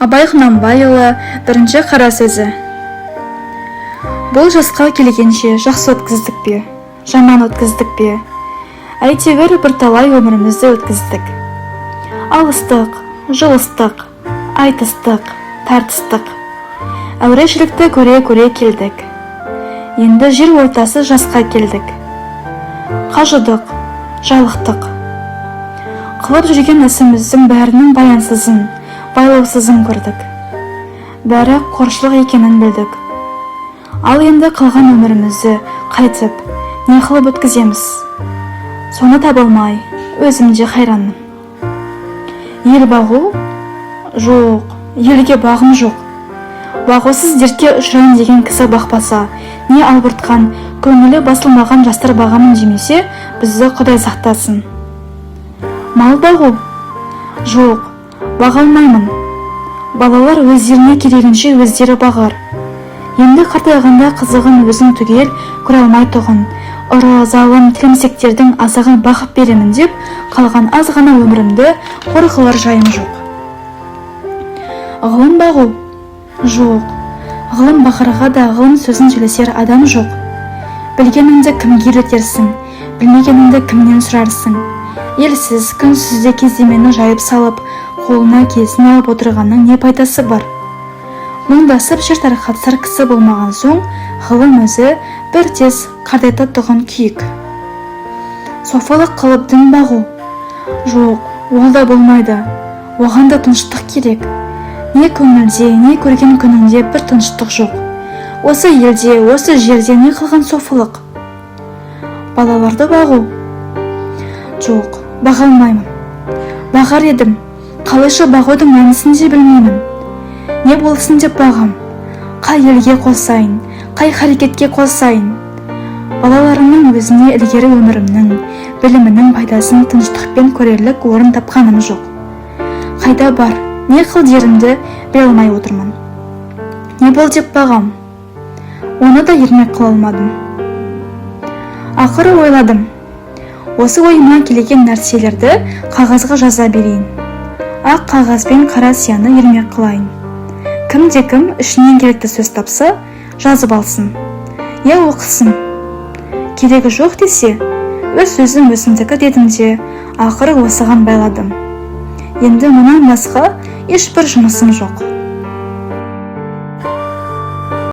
Абай Құнанбайұлы бірінші қара сөзі. Бұл жасқа келгенше жақсы өткіздік пе, жаман өткіздік пе? Әйтеуір бірталай өмірімізді өткіздік. Алыстық, жылыстық, айтыстық, тартыстық. Әурешілікті көре-көре келдік. Енді жер ортасы жасқа келдік. Қажыдық, жалықтық. Қылып жүрген ісіміздің бәрінің баянсызын, байлаусызын көрдік. Бәрі қоршылық екенін білдік. Ал енді қалған өмірімізді қайтып, не қылып өткіземіз? Соны табылмай, өзімде хайранмын. Ел бағу? Жоқ, елге бағым жоқ. Бағусыз дертке ұшырайын деген кісі бақпаса, не албыртқан, көңілі басылмаған жастар бағамын демесе, бізді Құдай сақтасын. Мал бағу? Жоқ, баға алмаймын. Балалар өздеріне керегінше өздері бағар. Енді қартайғанда қызығын өзің түгел көре алмай тұғын, ұры, залым, тілімсектердің азағын бақып беремін деп, қалған аз ғана өмірімді қор қылар жайым жоқ. Ғылым бағу? Жоқ, ғылым бақырға да ғылым сөзін сөйлесер адам жоқ. Білгеніңді кімге үйретерсің, білмегеніңді кімнен сұрарсың? Елсіз, күнсізде кездемені жайып салып, қолына кезін алып отырғанның не пайдасы бар? Мұңдасып жер тарқатсар кісі болмаған соң, ғылым өзі бір тез қартайта тұғын күйік. Софылық қылып дін бағу? Жоқ, ол да болмайды. Оған да тыныштық керек. Не көңілде, не көрген күнінде бір тыныштық жоқ. Осы елде, осы жерде не қылған софылық? Балаларды бағу? Жоқ, баға алмаймын. Бағар едім, қалайша бағудың мәнісін де білмеймін. Не болсын деп бағам? Қай елге қосайын, қай харекетке қосайын? Балаларымның өзіне ілгері өмірімнің, білімінің пайдасын тыныштықпен көрерлік орын тапқаным жоқ. Қайда бар, не қыл дерімді біле алмай отырмын. Не бол деп бағам? Оны да ермек қыла алмадым. Ақыры ойладым. Осы ойыма келген нәрселерді қағазға жаза берейін. Ақ қағазбен қара сияны ермек қылайын. Кім-де-кім ішінен керекті сөз тапса, жазып алсын. Я оқысын. Керегі жоқ десе, өз сөзім өзімдікі дедім де, ақыры осыған байладым. Енді мұнан басқа ешбір жұмысым жоқ.